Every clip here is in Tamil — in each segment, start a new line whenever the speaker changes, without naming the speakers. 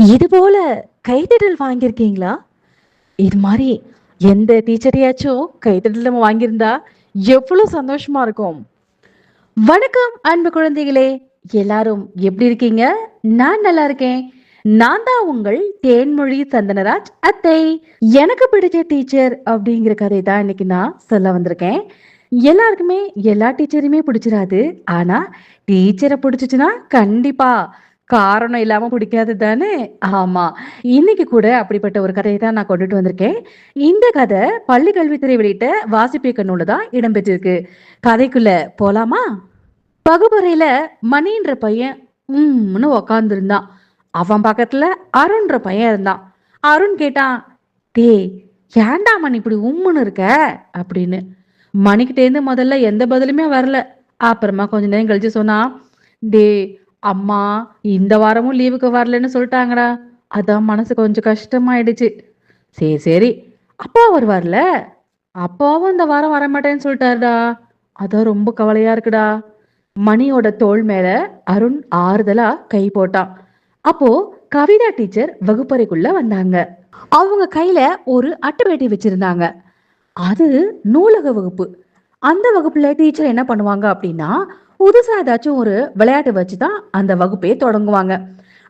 இது போல கைத்தட்டல் வாங்கியிருக்கீங்களா? இது மாதிரி எந்த டீச்சரையாச்சும் கைத்தட்டல் நம்ம வாங்கியிருந்தா எவ்வளவு சந்தோஷமா இருக்கும். வணக்கம் அன்பு குழந்தைகளே, எல்லாரும் எப்படி இருக்கீங்க? நான் நல்லா இருக்கேன். நான் தான் உங்கள் தேன்மொழி சந்தனராஜ் அத்தை. எனக்கு பிடிச்ச டீச்சர் அப்படிங்கிற கதை தான் இன்னைக்கு நான் சொல்ல வந்திருக்கேன். எல்லாருக்குமே எல்லா டீச்சரையுமே பிடிச்சிராது. ஆனா டீச்சரை பிடிச்சிச்சுன்னா கண்டிப்பா காரணம் இல்லாம பிடிக்காது தானே. ஆமா, இன்னைக்கு கூட அப்படிப்பட்ட ஒரு கதையை தான் நான் கொண்டுட்டு வந்திருக்கேன். இந்த கதை பள்ளி கல்வித்துறை வெளியிட்ட வாசிப்பியக்க நூல்ல தான் இடம்பெற்றிருக்கு. கதைக்குள்ள போலாமா? வகுப்பறையில மணின்ற பையன் உட்கார்ந்து இருந்தான். அவன் பக்கத்துல அருண்ன்ற பையன் இருந்தான். அருண் கேட்டான், டேய், ஏன்டா மணி இப்படி உம்முன்னு இருக்க அப்படின்னு. மணிக்கிட்ட இருந்து முதல்ல எந்த பதிலுமே வரல. அப்புறமா கொஞ்ச நேரம் கழிச்சு சொன்னா, டே அம்மா இந்த வாரமும் லீவுக்கு வரலன்னு சொல்லிட்டாங்கடா. அதான் மனசு கொஞ்சம் கஷ்டமாயிடுச்சு. சரி சரி, அப்பா வருவார்ல? அப்பாவும் இந்த வாரம் வரமாட்டேன்னு சொல்லிட்டாருடா. அதான் ரொம்ப கவலையா இருக்குடா. மணியோட தோள் மேல அருண் ஆறுதலா கை போட்டான். அப்போ கவிதா டீச்சர் வகுப்பறைக்குள்ள வந்தாங்க. அவங்க கையில ஒரு அட்டைப்பெட்டி வச்சிருந்தாங்க. அது நூலக வகுப்பு. அந்த வகுப்புல டீச்சர் என்ன பண்ணுவாங்க அப்படின்னா, புதுசா ஏதாச்சும் ஒரு விளையாட்டு வச்சுதான் அந்த வகுப்பே தொடங்குவாங்க.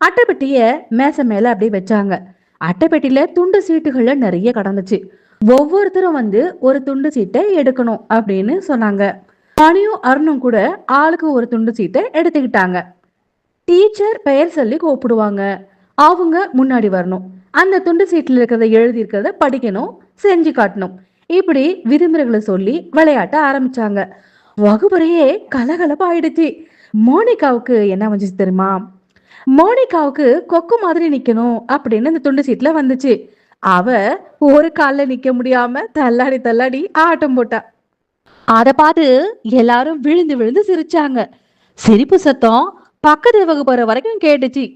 அட்டைப்பெட்டிய மேசை மேல அப்படியே வச்சாங்க. அட்டைப்பெட்டியில துண்டு சீட்டுகள்ல நிறைய கடந்துச்சு. ஒவ்வொருத்தரும் வந்து ஒரு துண்டு சீட்டை எடுக்கணும் அப்படின்னு சொன்னாங்க. மணியும் அருணும் கூட ஆளுக்கு ஒரு துண்டு சீட்டை எடுத்துக்கிட்டாங்க. டீச்சர் பெயர் சொல்லி கூப்பிடுவாங்க. அவங்க முன்னாடி வரணும். அந்த துண்டு சீட்டில் இருக்கிறத எழுதி இருக்கிறத படிக்கணும், செஞ்சு காட்டணும். இப்படி விதிமுறைகளை சொல்லி விளையாட்ட ஆரம்பிச்சாங்க. வகுப்பறையே கலகலப்பாயிடுச்சு. மோனிகாவுக்கு என்ன வந்துச்சு தெரியுமா? மோனிகாவுக்கு கொக்கு மாதிரி நிக்கணும் அப்படின்னு அந்த துண்டு சீட்ல வந்துச்சு. அவ ஒரு கால்ல நிக்க முடியாம தள்ளாடி தள்ளாடி ஆட்டம் போட்டா. அத பார்த்து எல்லாரும் விழுந்து விழுந்து சிரிச்சாங்க. சிரிப்பு சத்தம் பக்கத்து வகுப்பற வரைக்கும் கேட்டுச்சு.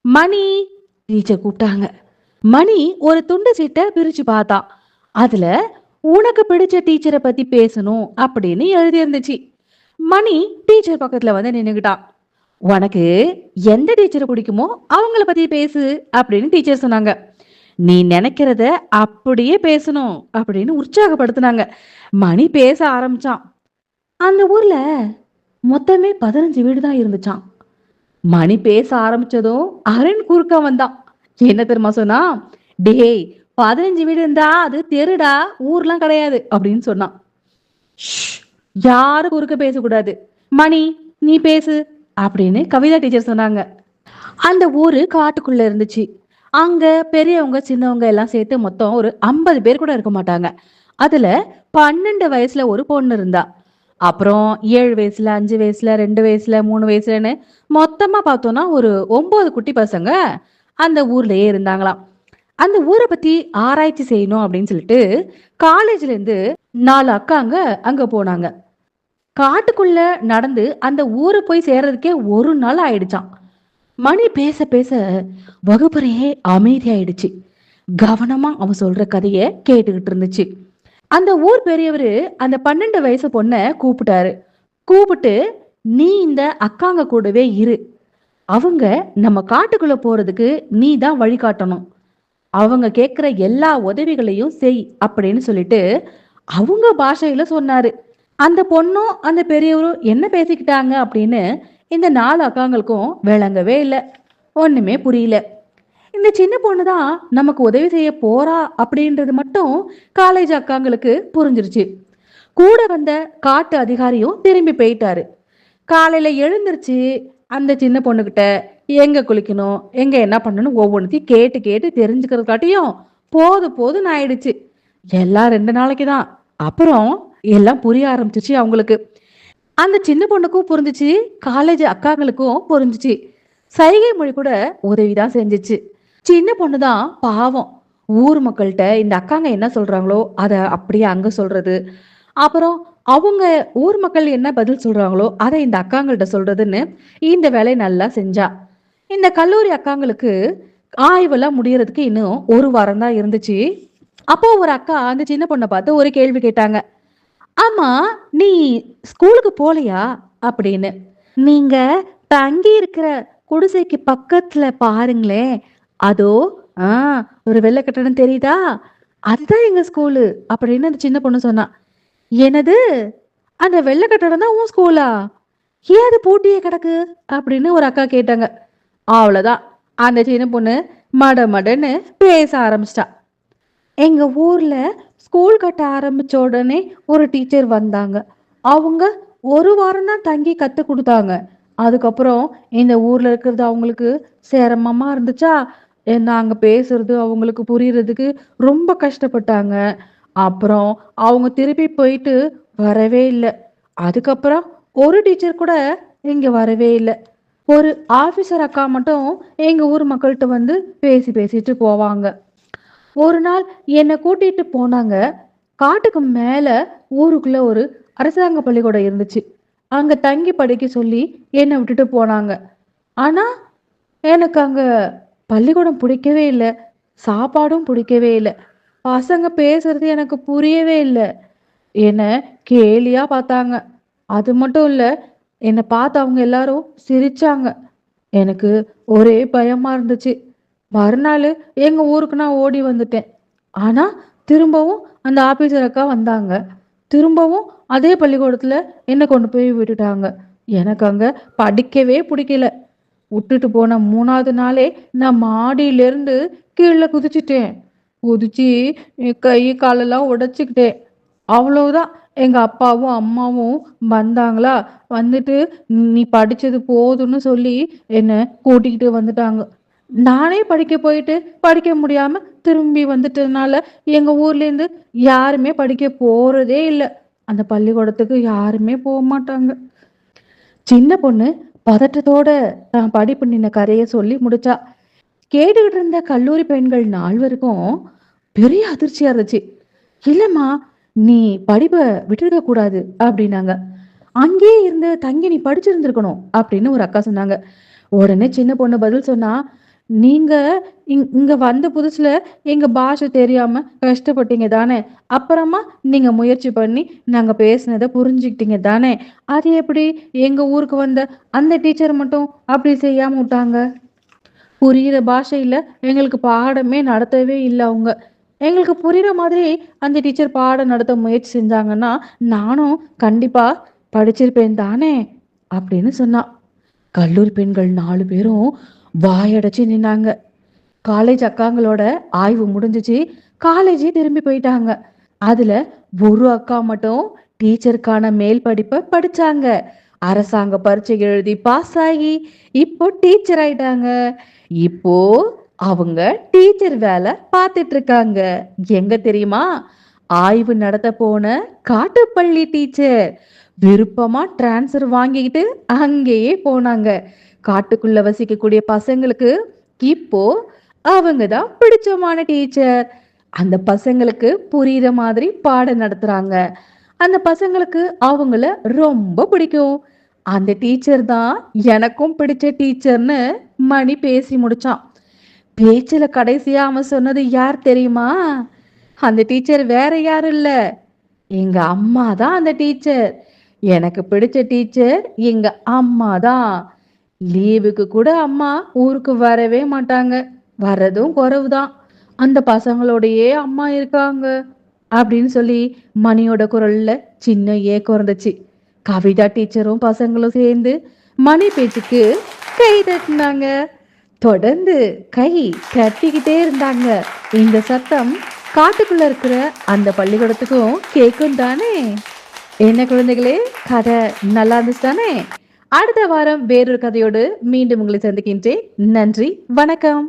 மணி, டீச்சர் கூப்பிட்டாங்க. மணி ஒரு துண்டு சீட்டை பிரிச்சு பார்த்தான். அதுல உனக்கு பிடிச்ச டீச்சரை பத்தி பேசணும் அப்படின்னு எழுதி இருந்துச்சு. மணி டீச்சர் பக்கத்துல வந்து நின்னுகிட்டான். உனக்கு எந்த டீச்சரை பிடிக்குமோ அவங்கள பத்தி பேசு அப்படின்னு டீச்சர் சொன்னாங்க. நீ நினைக்கிறத அப்படியே பேசணும் அப்படின்னு உற்சாகப்படுத்தினாங்க. மணி பேச ஆரம்பிச்சான். அந்த ஊர்ல மொத்தமே 15 வீடு தான் இருந்துச்சான். மணி பேச ஆரம்பிச்சதும் அருண் குறுக்க வந்தான். என்ன தெரியுமா சொன்னா? டேய், 15 வீடு இருந்தா அது தெருடா, ஊர்லாம் கிடையாது அப்படின்னு சொன்னான். யாரும் குறுக்க பேசக்கூடாது. மணி, நீ பேசு அப்படின்னு கவிதா டீச்சர் சொன்னாங்க. அந்த ஊரு காட்டுக்குள்ள இருந்துச்சு. அங்க பெரியவங்க சின்னவங்க எல்லாம் சேர்த்து மொத்தம் ஒரு 50 பேர் கூட இருக்க மாட்டாங்க. அதுல 12 வயசுல ஒரு பொண்ணு இருந்தா. அப்புறம் 7 வயசுல, 5 வயசுல, 2 வயசுல, 3 வயசுலன்னு மொத்தமா பார்த்தோம்னா ஒரு 9 குட்டி பசங்க அந்த ஊர்லயே இருந்தாங்களாம். அந்த ஊரை பத்தி ஆராய்ச்சி செய்யணும் அப்படின்னு சொல்லிட்டு காலேஜ்ல இருந்து 4 அக்காங்க அங்க போனாங்க. காட்டுக்குள்ள நடந்து அந்த ஊரை போய் சேர்றதுக்கே ஒரு நாள் ஆயிடுச்சாம். மணி பேச பேச வகுப்பறையே அமைதியாயிடுச்சு. கவனமா அவன் சொல்ற கதைய கேட்டுக்கிட்டு இருந்துச்சு. அந்த ஊர் பெரியவரு அந்த 12 வயசு பொண்ண கூப்பிட்டாரு. கூப்பிட்டு, நீ இந்த அக்காங்க கூடவே இரு. அவங்க நம்ம காட்டுக்குள்ள போறதுக்கு நீ தான் வழிகாட்டணும். அவங்க கேட்கிற எல்லா உதவிகளையும் செய் அப்படின்னு சொல்லிட்டு அவங்க பாஷையில சொன்னாரு. அந்த பொண்ணும் அந்த பெரியவரும் என்ன பேசிக்கிட்டாங்க அப்படின்னு இந்த 4 அக்காங்களுக்கும் விளங்கவே இல்லை. ஒண்ணுமே புரியல. இந்த சின்ன பொண்ணு தான் நமக்கு உதவி செய்ய போறா அப்படின்றது மட்டும் காலேஜ் அக்காங்களுக்கு புரிஞ்சிருச்சு. கூட வந்த காட்டு அதிகாரியும் திரும்பி போயிட்டாரு. காலையில எழுந்திருச்சு அந்த சின்ன பொண்ணுகிட்ட எங்க குளிக்கணும், எங்க என்ன பண்ணணும் ஒவ்வொன்றுத்தையும் கேட்டு கேட்டு தெரிஞ்சுக்கிறதுக்காட்டியும் போதும்னு ஆயிடுச்சு. எல்லாம் 2 நாளைக்கு தான். அப்புறம் எல்லாம் புரிய ஆரம்பிச்சிச்சு அவங்களுக்கு. அந்த சின்ன பொண்ணுக்கும் புரிஞ்சிச்சு, காலேஜ் அக்காங்களுக்கும் புரிஞ்சிச்சு. சைகை மொழி கூட உதவிதான் செஞ்சுச்சு. சின்ன பொண்ணுதான் பாவம். ஊர் மக்கள்கிட்ட இந்த அக்காங்க என்ன சொல்றாங்களோ அத அப்படியே அங்க சொல்றது. அப்புறம் அவங்க ஊர் மக்கள் என்ன பதில் சொல்றாங்களோ அதை இந்த அக்காங்கள்ட்ட சொல்றதுன்னு இந்த வேலையை நல்லா செஞ்சா. இந்த கல்லூரி அக்காங்களுக்கு ஆய்வெல்லாம் முடியறதுக்கு இன்னும் ஒரு வாரம் தான் இருந்துச்சு. அப்போ ஒரு அக்கா அந்த சின்ன பொண்ணை பார்த்து ஒரு கேள்வி கேட்டாங்க. ஆமா, நீ ஸ்கூலுக்கு போலையா அப்படின்னு. நீங்க தங்கி இருக்கிற குடிசைக்கு பக்கத்துல பாருங்களேன். அதோ ஆ ஒரு வெள்ளை கட்டடம் தெரியுதா? அதுதான் எங்க ஸ்கூலு அப்படின்னு அந்த சின்ன பொண்ணு சொன்னா. என்னது? அந்த வெள்ளை கட்டடம் தான் உன் ஸ்கூலா? ஏன் அது பூட்டியே கிடக்கு? அப்படின்னு ஒரு அக்கா கேட்டாங்க. அவ்வளோதான். அந்த சின்ன பொண்ணு மட மடன்னு பேச ஆரம்பிச்சிட்டா. எங்க ஊர்ல ஸ்கூல் கட்ட ஆரம்பிச்ச உடனே ஒரு டீச்சர் வந்தாங்க. அவங்க ஒரு வாரம் தான் தங்கி கத்து கொடுத்தாங்க. அதுக்கப்புறம் இந்த ஊர்ல இருக்கிறது அவங்களுக்கு சிரமமா இருந்துச்சா, நாங்க பேசுறது அவங்களுக்கு புரியறதுக்கு ரொம்ப கஷ்டப்பட்டாங்க. அப்புறம் அவங்க திருப்பி போயிட்டு வரவே இல்லை. அதுக்கப்புறம் ஒரு டீச்சர் கூட இங்க வரவே இல்லை. ஒரு ஆபீசர் அக்கா மட்டும் எங்க ஊர் மக்கள்கிட்ட வந்து பேசிட்டு போவாங்க. ஒரு நாள் என்னை கூட்டிட்டு போனாங்க. காட்டுக்கு மேல ஊருக்குள்ள ஒரு அரசாங்க பள்ளிக்கூடம் இருந்துச்சு. அங்க தங்கி படிக்க சொல்லி என்னை விட்டுட்டு போனாங்க. ஆனா எனக்கு அங்க பள்ளிக்கூடம் பிடிக்கவே இல்லை. சாப்பாடும் பிடிக்கவே இல்லை. பசங்க பேசுறது எனக்கு புரியவே இல்லை. என்ன கேலியா பார்த்தாங்க. அது மட்டும் இல்ல, என்னை பார்த்து அவங்க எல்லாரும் சிரிச்சாங்க. எனக்கு ஒரே பயமா இருந்துச்சு. மறுநாள் எங்க ஊருக்கு நான் ஓடி வந்துட்டேன். ஆனா திரும்பவும் அந்த ஆபீசர் அக்கா வந்தாங்க. திரும்பவும் அதே பள்ளிக்கூடத்துல என்ன கொண்டு போய் விட்டுட்டாங்க. எனக்கு அங்க படிக்கவே பிடிக்கல. விட்டுட்டு போன 3வது நாளே நான் மாடியிலிருந்து கீழே குதிச்சிட்டேன். குதிச்சு என் கை காலெல்லாம் உடைச்சிக்கிட்டேன். அவ்வளவுதான். எங்க அப்பாவும் அம்மாவும் வந்தாங்களா, வந்துட்டு நீ படிச்சது போதும்னு சொல்லி என்ன கூட்டிக்கிட்டு வந்துட்டாங்க. நானே படிக்க போயிட்டு படிக்க முடியாம திரும்பி வந்துட்டதுனால எங்க ஊர்ல இருந்து யாருமே படிக்க போறதே இல்லை. அந்த பள்ளிக்கூடத்துக்கு யாருமே போக மாட்டாங்க. சின்ன பொண்ணு பதட்டத்தோட தான் படிப்பு நின்ன கதைய சொல்லி முடிச்சா. கேட்டுக்கிட்டு இருந்த கல்லூரி பெண்கள் நால்வருக்கும் பெரிய அதிர்ச்சியா இருந்துச்சு. இல்லம்மா, நீ படிப்பை விட்டுருக்க கூடாது அப்படின்னாங்க. அங்கேயே இருந்து தங்கி நீ படிச்சிருந்திருக்கணும் அப்படின்னு ஒரு அக்கா சொன்னாங்க. உடனே சின்ன பொண்ணு பதில் சொன்னா, நீங்க இங்க வந்த புதுசுல எங்க பாஷை தெரியாம கஷ்டப்பட்டீங்க தானே. அப்புறமா நீங்க முயற்சி பண்ணி நாங்க பேசுனதை புரிஞ்சுக்கிட்டீங்க தானே. அது எப்படி எங்க ஊருக்கு வந்த அந்த டீச்சர் மட்டும் அப்படி செய்யாம விட்டாங்க? புரியிற பாஷையில எங்களுக்கு பாடமே நடத்தவே இல்லை அவங்க. எங்களுக்கு புரியுற மாதிரி அந்த டீச்சர் பாடம் நடத்த முயற்சி செஞ்சாங்கன்னா நானும் கண்டிப்பா படிச்சிருப்பேன் தானே அப்படின்னு சொன்னா. கல்லூரி பெண்கள் 4 பேரும் வாயடைச்சு நின்னாங்க. காலேஜ் அக்காங்களோட ஆய்வு முடிஞ்சிச்சு. காலேஜே திரும்பி போயிட்டாங்க. அதுல ஒரு அக்கா மட்டும் டீச்சருக்கான மேல் படிப்பை படிச்சாங்க. அரசாங்க பரீட்சை எழுதி பாஸ் ஆகி இப்போ டீச்சர் ஆயிட்டாங்க. இப்போ அவங்க டீச்சர் வேலை பார்த்துட்டு இருக்காங்க. எங்க தெரியுமா? ஆய்வு நடத்த போன காட்டுப்பள்ளி டீச்சர். விருப்பமா டிரான்ஸ்ஃபர் வாங்கிக்கிட்டு அங்கேயே போனாங்க. காட்டுக்குள்ள வசிக்கக்கூடிய பசங்களுக்கு இப்போ அவங்க தான் பிடிச்சமான டீச்சர். அந்த பசங்களுக்கு புரியுற மாதிரி பாடம் நடத்துறாங்க. அந்த பசங்களுக்கு அவங்கள ரொம்ப பிடிக்கும். அந்த டீச்சர் தான் எனக்கும் பிடிச்ச டீச்சர்னு மணி பேசி முடிச்சான். பேச்சுல கடைசியா அவன் சொன்னது யார் தெரியுமா? அந்த டீச்சர் வேற யாரும் இல்ல, எங்க அம்மா தான் அந்த டீச்சர். எனக்கு பிடிச்ச டீச்சர் எங்க அம்மா தான். லீவுக்கு கூட அம்மா ஊருக்கு வரவே மாட்டாங்க. வர்றதும் குறைவுதான். அந்த பசங்களோடயே அம்மா இருக்காங்க அப்படின்னு சொல்லி மணியோட குரல்ல சின்ன ஏக்கம் இருந்துச்சு. கவிதா டீச்சரும் பசங்களும் சேர்ந்து மணி பேச்சுக்கு கை தட்டினாங்க. தொடர்ந்து கை தட்டிக்கிட்டே இருந்தாங்க. இந்த சத்தம் காட்டுக்குள்ள இருக்கிற அந்த பள்ளிக்கூடத்துக்கும் கேட்கும் தானே. என்ன குழந்தைகளே, கதை நல்லா இருந்துச்சு தானே? அடுத்த வாரம் வேறொரு கதையோடு மீண்டும் உங்களை சந்திக்கின்றேன். நன்றி, வணக்கம்.